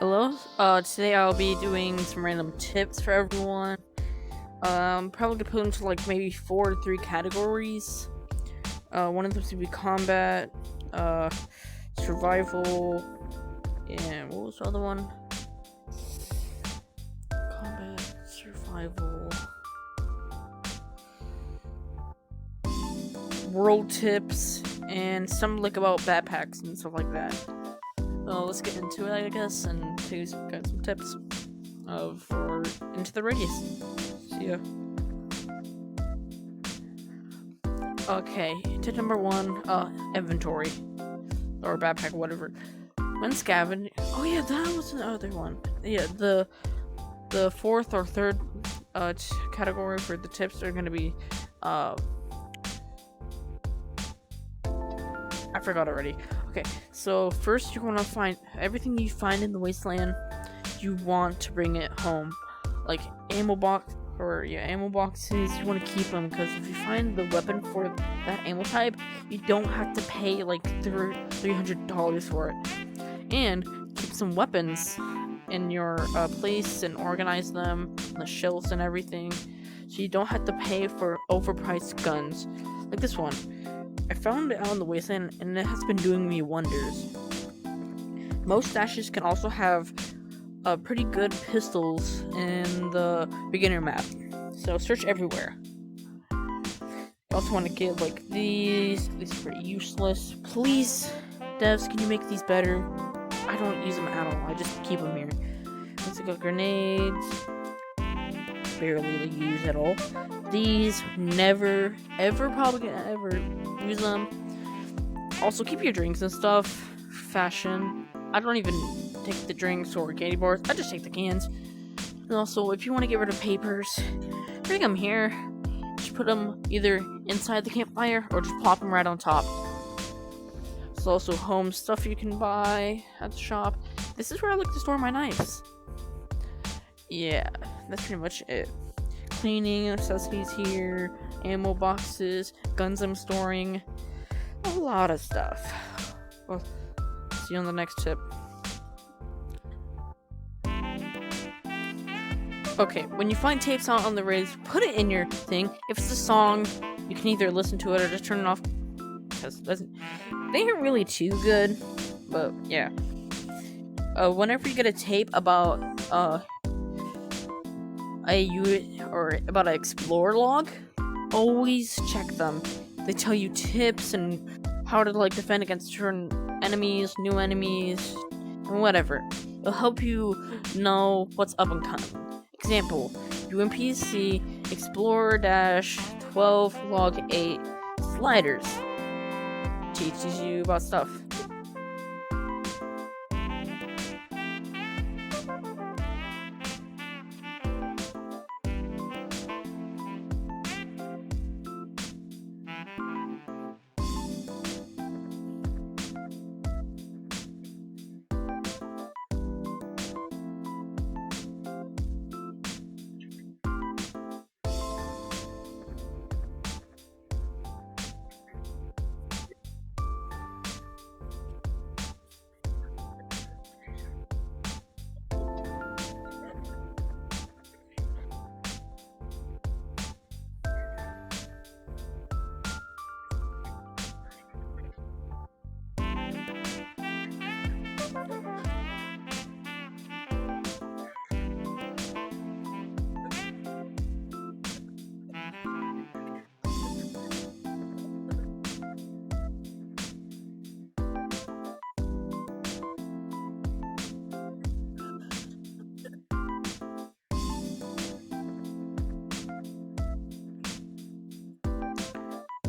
Hello. Today I'll be doing some random tips for everyone. Probably gonna put into like maybe 4 to 3 categories. One of them to be combat, survival, and what was the other one? Combat, survival, world tips, and some like about backpacks and stuff like that. Let's get into it, I guess, and got some tips for Into the Radius. See ya. Okay, tip number 1, inventory. Or backpack, whatever. When scavenging... Oh yeah, that was the other one. Yeah, the fourth or third category for the tips are gonna be... I forgot already. Okay, so first you want to find everything you find in the wasteland. You want to bring it home, like ammo boxes. You want to keep them because if you find the weapon for that ammo type, you don't have to pay like $300 for it. And keep some weapons in your place and organize them, the shelves and everything, so you don't have to pay for overpriced guns like this one. I found it out in the wasteland, and it has been doing me wonders. Most stashes can also have pretty good pistols in the beginner map, so search everywhere. You also want to get like these are pretty useless. Please, devs, can you make these better? I don't use them at all, I just keep them here. Let's go grenades. Barely use at all. These probably gonna ever use them. Also, keep your drinks and stuff. Fashion. I don't even take the drinks or candy bars. I just take the cans. And also, if you want to get rid of papers, bring them here. Just put them either inside the campfire or just plop them right on top. There's also home stuff you can buy at the shop. This is where I like to store my knives. Yeah, that's pretty much it. Cleaning necessities here, ammo boxes, guns I'm storing, a lot of stuff. Well, see you on the next tip. Okay, when you find tapes out on the radio, put it in your thing. If it's a song, you can either listen to it or just turn it off, because they ain't really too good, but yeah. Whenever you get a tape about about an explorer log, always check them. They tell you tips and how to like defend against certain enemies, new enemies, and whatever. It'll help you know what's up and coming. Example, UMPC Explorer-12 Log 8 sliders. Teaches you about stuff.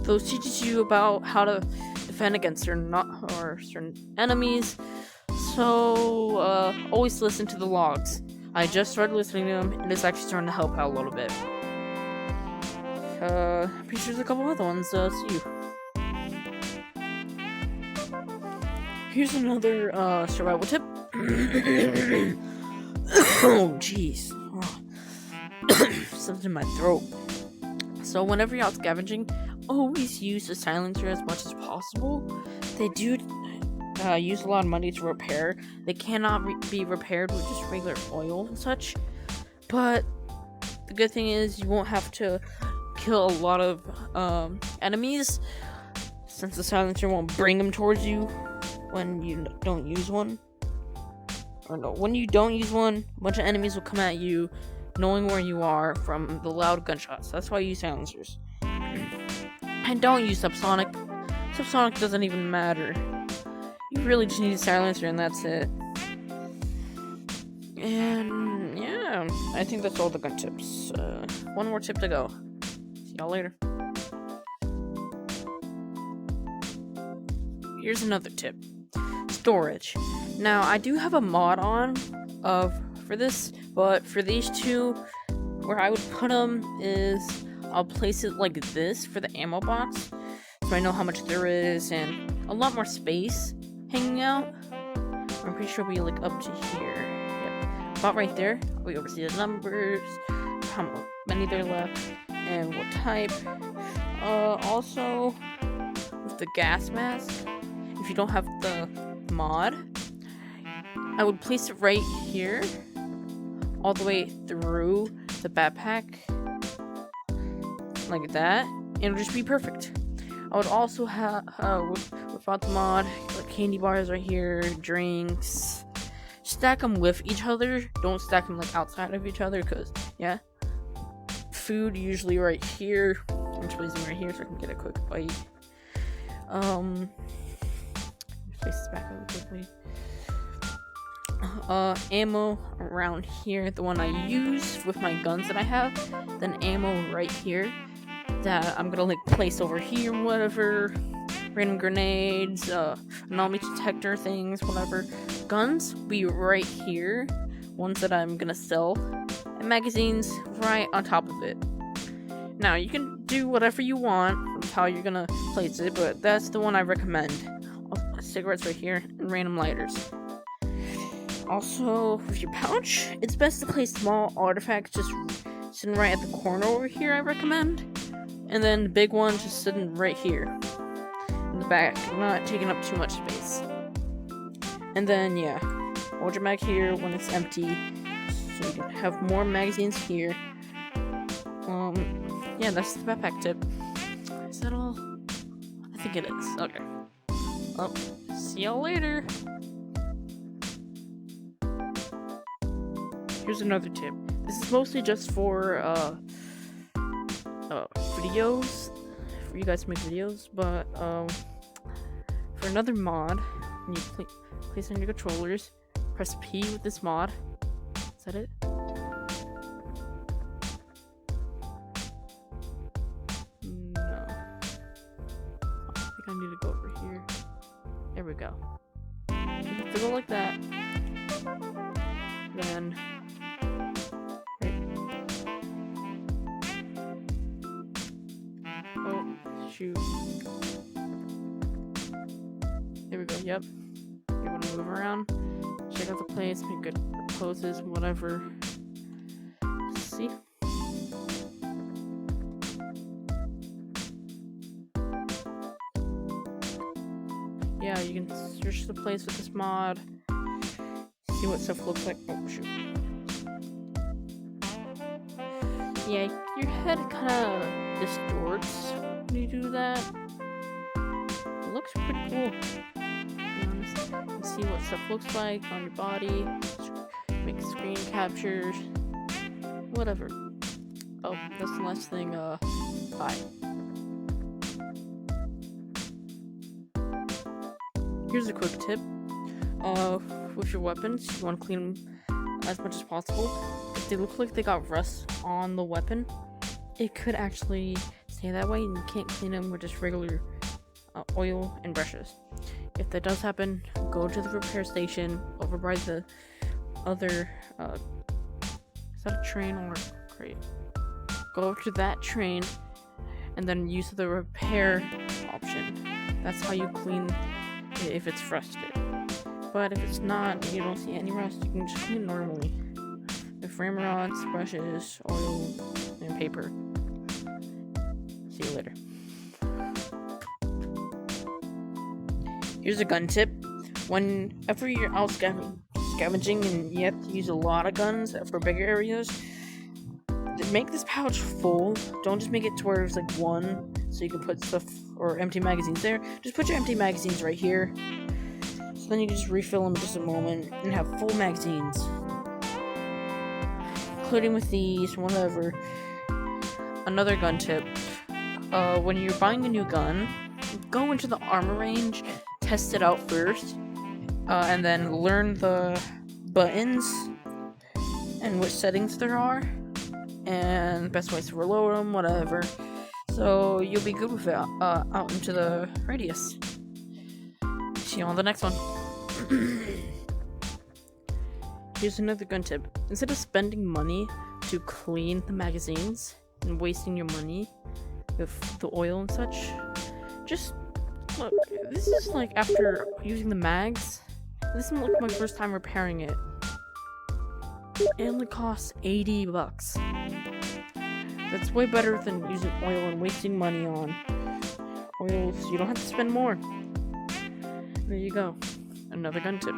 Those teaches you about how to defend against certain enemies. So always listen to the logs. I just started listening to them, and it's actually starting to help out a little bit. Pretty sure there's a couple other ones. See you. Here's another survival tip. Oh, jeez. Something in my throat. So whenever you're out scavenging, always use the silencer as much as possible. They do use a lot of money to repair. They cannot be repaired with just regular oil and such. But the good thing is you won't have to kill a lot of enemies, since the silencer won't bring them towards you when you don't use one. Or no, when you don't use one, a bunch of enemies will come at you, knowing where you are from the loud gunshots. That's why you use silencers. And don't use subsonic. Subsonic doesn't even matter. You really just need a silencer and that's it. And yeah, I think that's all the gun tips. One more tip to go. See y'all later. Here's another tip. Storage. Now, I do have a mod on for this, but for these two, where I would put them is I'll place it like this for the ammo box, so I know how much there is and a lot more space hanging out. I'm pretty sure it'll be like up to here. Yep. About right there. We oversee the numbers, how many there left, and what type. Also, with the gas mask, if you don't have the mod, I would place it right here, all the way through the backpack, like that, and it'll just be perfect. I would also have, without the mod, like candy bars right here, drinks. Stack them with each other. Don't stack them like outside of each other, because yeah. Food usually right here. I'm just placing right here so I can get a quick bite. Place this back over quickly. Ammo around here, the one I use with my guns that I have. Then ammo right here that I'm gonna like place over here, whatever. Random grenades, anomaly detector things, whatever. Guns be right here, ones that I'm gonna sell, and magazines right on top of it. Now you can do whatever you want with how you're gonna place it, but that's the one I recommend. Cigarettes right here, and random lighters. Also, with your pouch, it's best to place small artifacts just sitting right at the corner over here, I recommend. And then the big one just sitting right here in the back, not taking up too much space. And then, yeah, hold your mag here when it's empty, so you can have more magazines here. Yeah, that's the backpack tip. Is that all? I think it is. Okay. Well, see y'all later. Here's another tip. This is mostly just for videos, for you guys to make videos, but for another mod, when you place on your controllers, press P with this mod. Is that it? No. I think I need to go over here. There we go. You have to go like that. Then oh shoot. There we go, yep. You wanna move around, check out the place, make good poses, whatever. See? Yeah, you can search the place with this mod, see what stuff looks like. Oh shoot. Yeah, your head kinda distorts when you do that. It looks pretty cool, to be honest. You can see what stuff looks like on your body, make screen captures, whatever. Oh, that's the last thing, bye. Here's a quick tip. With your weapons, you want to clean them as much as possible. If they look like they got rust on the weapon, it could actually stay that way, and you can't clean them with just regular oil and brushes. If that does happen, go to the repair station over by the other, is that a train or a crate? Go over to that train, and then use the repair option. That's how you clean if it's rusted. But if it's not, and you don't see any rust, you can just clean normally with ramrods, brushes, oil, and paper. See you later. Here's a gun tip. whenever you're out scavenging and you have to use a lot of guns for bigger areas, make this pouch full. Don't just make it to where it's like one, so you can put stuff or empty magazines there. Just put your empty magazines right here. So then you can just refill them in just a moment and have full magazines. Including with these, whatever. Another gun tip. When you're buying a new gun, go into the armor range, test it out first, and then learn the buttons and which settings there are, and best ways to reload them, whatever. So you'll be good with it out into the radius. See you on the next one. Here's another gun tip. Instead of spending money to clean the magazines and wasting your money with the oil and such, just look. This is like after using the mags. This is like my first time repairing it. It only costs $80. That's way better than using oil and wasting money on oil, so you don't have to spend more. There you go. Another gun tip.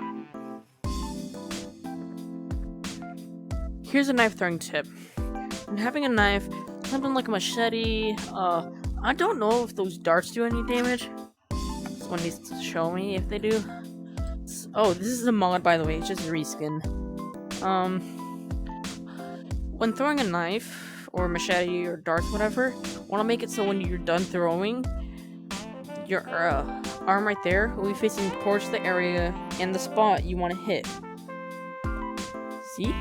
Here's a knife throwing tip. When having a knife, something like a machete, I don't know if those darts do any damage. Someone needs to show me if they do. Oh, this is a mod, by the way. It's just a reskin. When throwing a knife or machete or darts, whatever, want to make it so when you're done throwing, your arm right there will be facing towards the area and the spot you want to hit. See?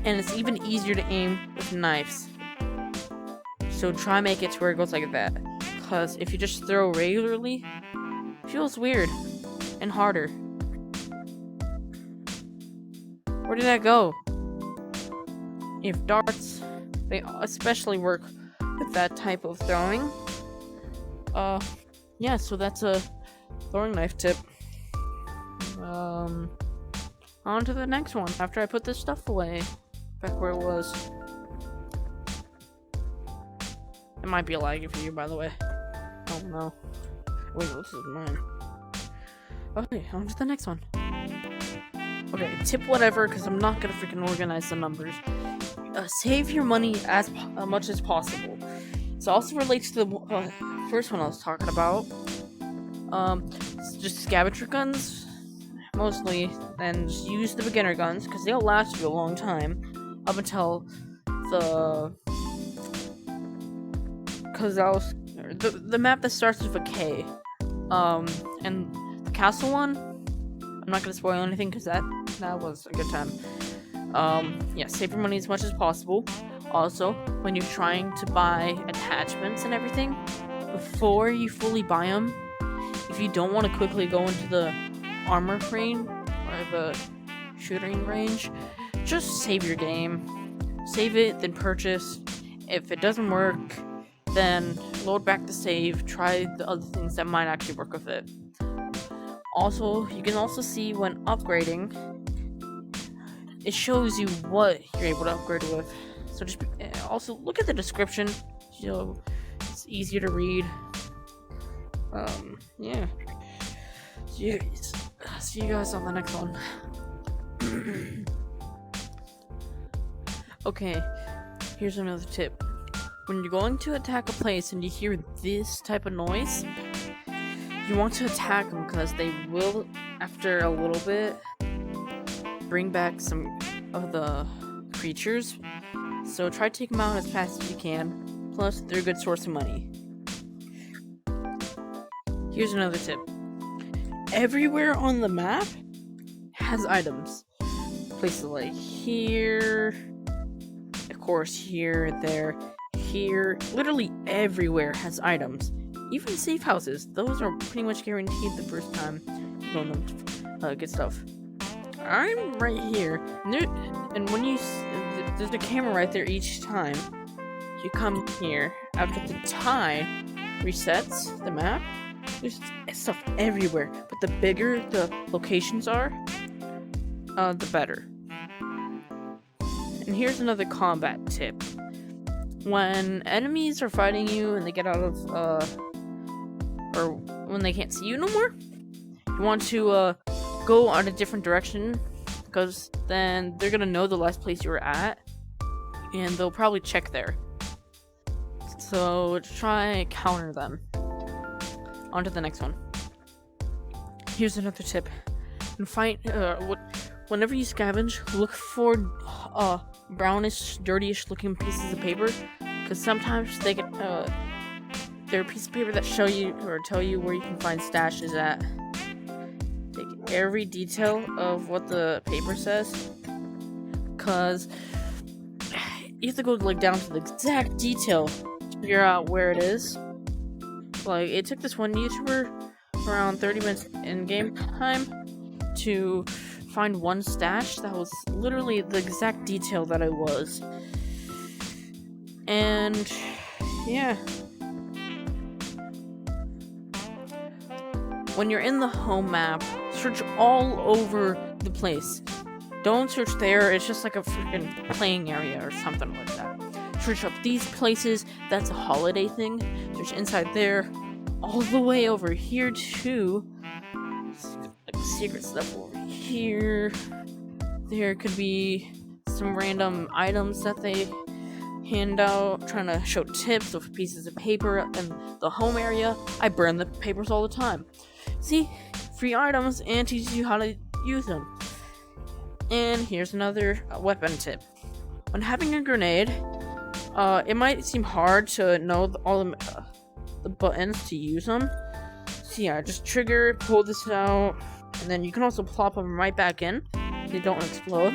And it's even easier to aim with knives. So try make it to where it goes like that. Because if you just throw regularly, it feels weird and harder. Where did that go? If darts, they especially work with that type of throwing. Yeah, so that's a throwing knife tip. On to the next one after I put this stuff away. Back where it was. It might be laggy for you, by the way. Oh no. Wait, this is mine. Okay, on to the next one. Okay, tip whatever, because I'm not gonna freaking organize the numbers. Save your money as much as possible. This also relates to the first one I was talking about. Just scavenger guns, mostly, and just use the beginner guns, because they'll last you a long time. Up until the map that starts with a K, and the castle one, I'm not gonna spoil anything because that was a good time. Yeah, save your money as much as possible. Also, when you're trying to buy attachments and everything, before you fully buy them, if you don't want to quickly go into the armor range or the shooting range, just save your game. Save it, then purchase. If it doesn't work, then load back the save. Try the other things that might actually work with it. Also, you can also see when upgrading, it shows you what you're able to upgrade with. So just also look at the description. So it's easier to read. Yeah. See you guys on the next one. Okay, here's another tip. When you're going to attack a place and you hear this type of noise, you want to attack them because they will, after a little bit, bring back some of the creatures. So try to take them out as fast as you can. Plus, they're a good source of money. Here's another tip. Everywhere on the map has items. Places like here, of course, here, there, here. Literally everywhere has items. Even safe houses. Those are pretty much guaranteed the first time you go in them get stuff. I'm right here. And when you... There's a camera right there each time. You come here. After the time resets the map, there's stuff everywhere. But the bigger the locations are, the better. And here's another combat tip. When enemies are fighting you and they get out of, or when they can't see you no more, you want to go on a different direction, because then they're gonna know the last place you were at, and they'll probably check there. So try counter them. On to the next one. Here's another tip. And find whenever you scavenge, look for brownish, dirtyish looking pieces of paper, because sometimes they get they're a piece of paper that show you or tell you where you can find stashes at. Take every detail of what the paper says, because you have to go like down to the exact detail to figure out where it is. Like, it took this one YouTuber around 30 minutes in game time to find one stash that was literally the exact detail that it was. And yeah, when you're in the home map, search all over the place. Don't search there, it's just like a freaking playing area or something like that. Search up these places, that's a holiday thing. Search inside there, all the way over here too. Like secret stuff over here. There could be some random items that they hand out, trying to show tips with pieces of paper in the home area. I burn the papers all the time. See? Free items and teaches you how to use them. And here's another weapon tip. When having a grenade, it might seem hard to know all the buttons to use them. So yeah, just trigger, pull this out, and then you can also plop them right back in. They don't explode.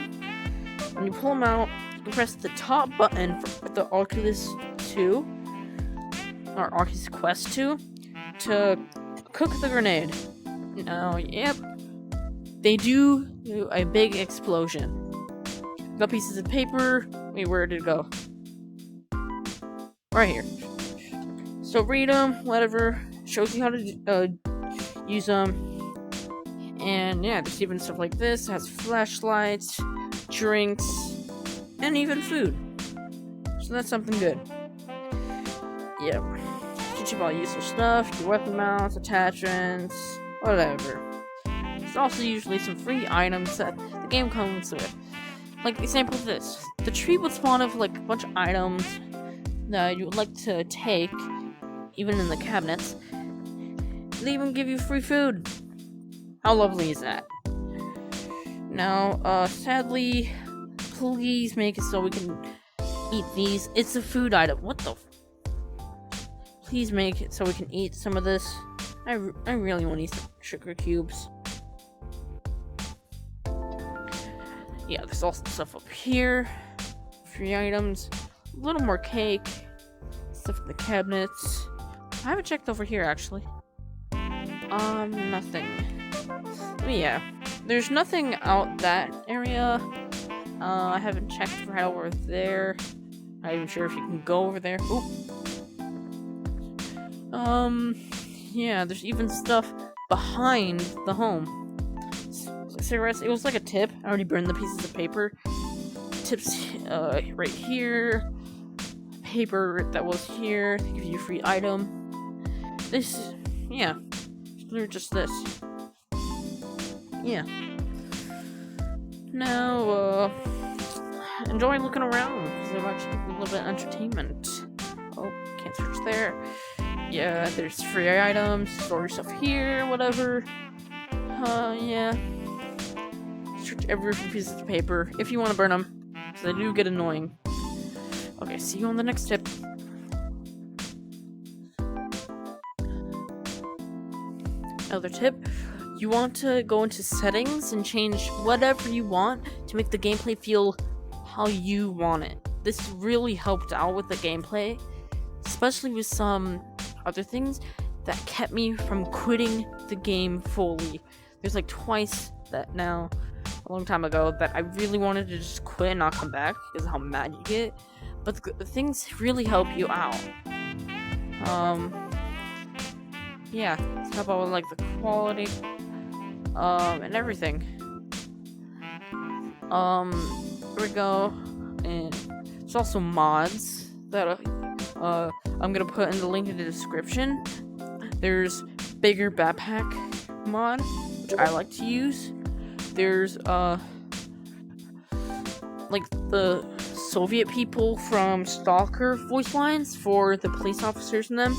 When you pull them out, you can press the top button for the Oculus 2, or Oculus Quest 2, to cook the grenade. Now, yep, they do a big explosion. Got pieces of paper. Wait, where did it go? Right here. So read them, whatever. Shows you how to use them. And yeah, there's even stuff like this. It has flashlights, drinks, and even food. So that's something good. Yep. Teach you about useful stuff, your weapon mounts, attachments, whatever. There's also usually some free items that the game comes with. Like the example of this. The tree would spawn of like a bunch of items that you would like to take, even in the cabinets. They even give you free food. How lovely is that? Now, sadly, please make it so we can eat these. It's a food item. What the? Please make it so we can eat some of this. I really want to eat some sugar cubes. Yeah, there's also stuff up here. Free items. A little more cake. Stuff in the cabinets. I haven't checked over here, actually. Nothing. But yeah, there's nothing out that area. I haven't checked right over there. Not even sure if you can go over there. Oop. Yeah, there's even stuff behind the home. Cigarettes, it was like a tip. I already burned the pieces of paper. Tips, right here. Paper that was here. They give you a free item. This, yeah. They're just this. Yeah. Now, enjoy looking around, because there might be a little bit of entertainment. Oh, can't search there. Yeah, there's free items, store your stuff here, whatever. Yeah. Search every piece of paper if you want to burn them, because they do get annoying. Okay, see you on the next tip. Another tip, you want to go into settings and change whatever you want to make the gameplay feel how you want it. This really helped out with the gameplay, especially with some other things that kept me from quitting the game fully. There's like twice that now, a long time ago, that I really wanted to just quit and not come back because of how mad you get. But the things really help you out. Yeah, it's about like the quality, and everything. Here we go. And there's also mods that I'm gonna put in the link in the description. There's bigger backpack mod. which I like to use. There's like the Soviet people from Stalker voice lines for the police officers in them,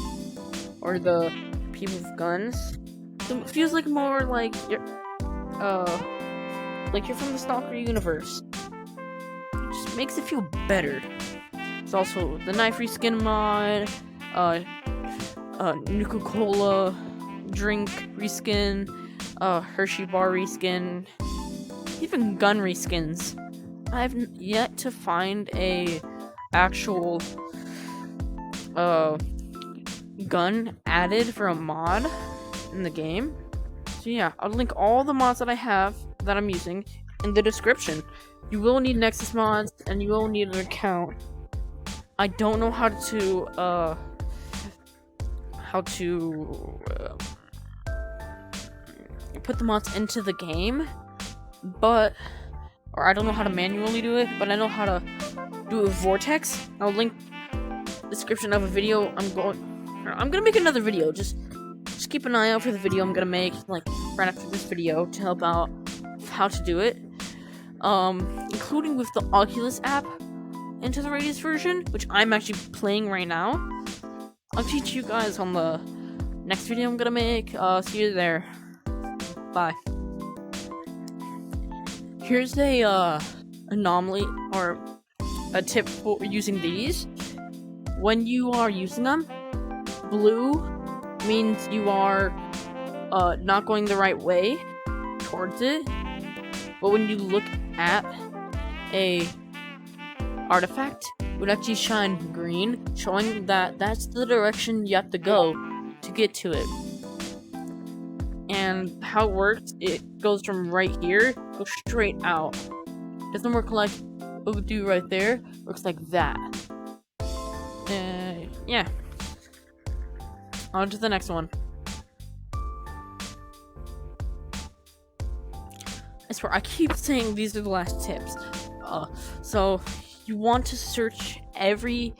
or the people with guns. So it feels like more like you're from the Stalker universe. It just makes it feel better. There's also the knife reskin mod, Nuka-Cola drink reskin, Hershey bar reskin, even gun reskins. I've yet to find a actual gun added for a mod in the game. So yeah, I'll link all the mods that I have that I'm using in the description. You will need Nexus mods and you will need an account. I don't know how to put the mods into the game, or I don't know how to manually do it, but I know how to do a vortex. I'll link the description of a video I'm gonna make another video. Just keep an eye out for the video I'm gonna make, like, right after this video, to help out how to do it. Including with the Oculus app into the Radius version, which I'm actually playing right now. I'll teach you guys on the next video I'm gonna make. See you there. Bye. Here's a anomaly, or a tip for using these. When you are using them, blue means you are not going the right way towards it. But when you look at a artifact, it would actually shine green, showing that that's the direction you have to go to get to it. And how it works, it goes from right here, goes straight out. Doesn't work like it would do right there, works like that. Yeah. On to the next one. I swear, I keep saying these are the last tips. So you want to search every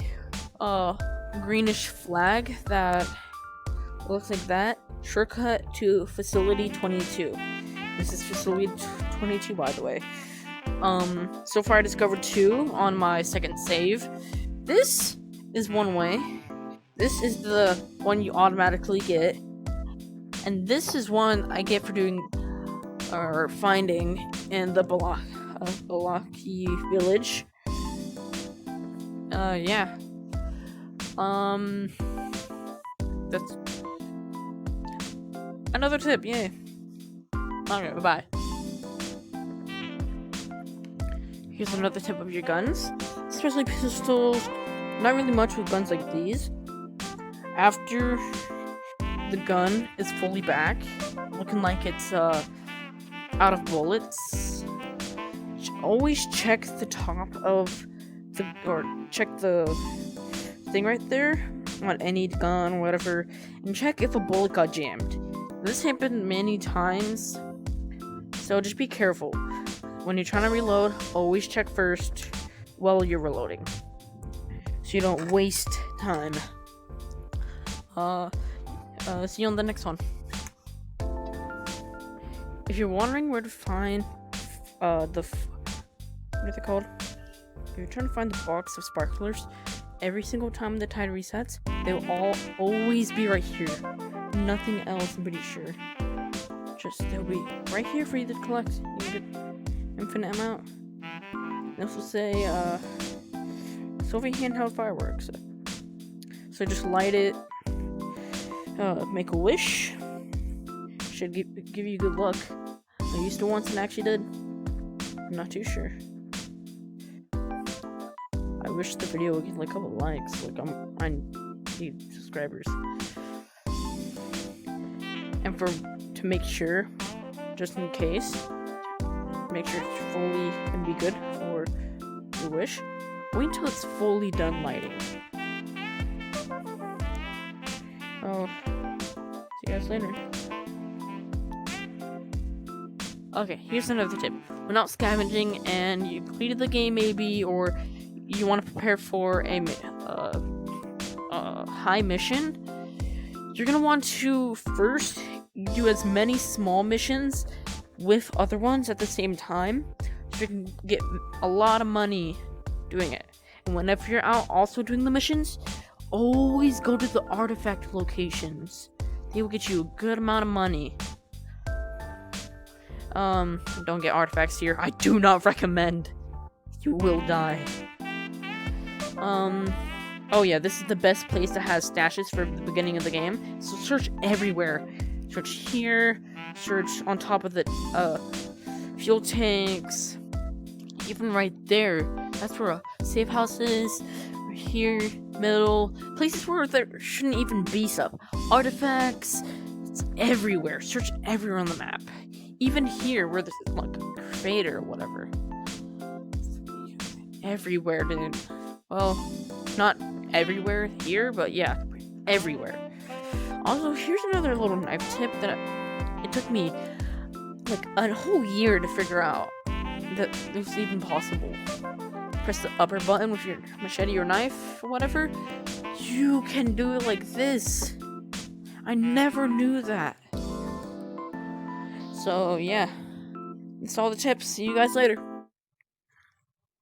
greenish flag that looks like that. Shortcut to Facility 22. This is Facility 22, by the way. So far I discovered 2 on my second save. This is one way. This is the one you automatically get. And this is one I get for doing or finding in the Balaki village. Yeah. That's another tip, yay. Okay, bye-bye. Here's another tip of your guns, especially pistols. Not really much with guns like these. After the gun is fully back, looking like it's out of bullets, always check the top of check the thing right there on any gun, whatever, and check if a bullet got jammed. This happened many times, so just be careful. When you're trying to reload, always check first while you're reloading, so you don't waste time. See you on the next one. If you're wondering where to find what are they called? If you're trying to find the box of sparklers, every single time the tide resets, they'll always be right here. Nothing else, I'm pretty sure. They'll be right here for you to collect. You get infinite amount. They also say Soviet handheld fireworks. So just light it. Make a wish. Should give you good luck. I used to once and actually did. I'm not too sure. I wish the video would get like a couple likes. Like I need subscribers. And to make sure, just in case, make sure it's fully gonna be good for your wish. Wait until it's fully done lighting. Oh, see you guys later. Okay, here's another tip. When out scavenging and you completed the game maybe, or you want to prepare for a high mission, you're going to want to first do as many small missions with other ones at the same time, so you can get a lot of money doing it. And whenever you're out also doing the missions, always go to the artifact locations. They will get you a good amount of money. Don't get artifacts here. I do not recommend. You will die. Oh yeah, this is the best place that has stashes for the beginning of the game. So search everywhere. Search here, search on top of the, fuel tanks. Even right there. That's where a safe house is. Right here, middle. Places where there shouldn't even be stuff. Artifacts. It's everywhere. Search everywhere on the map. Even here, where there's like a crater or whatever. Everywhere, dude. Well, not everywhere here, but yeah, everywhere. Also, here's another little knife tip that it took me like a whole year to figure out that it was even possible. Press the upper button with your machete or knife or whatever. You can do it like this. I never knew that. So yeah, that's all the tips. See you guys later.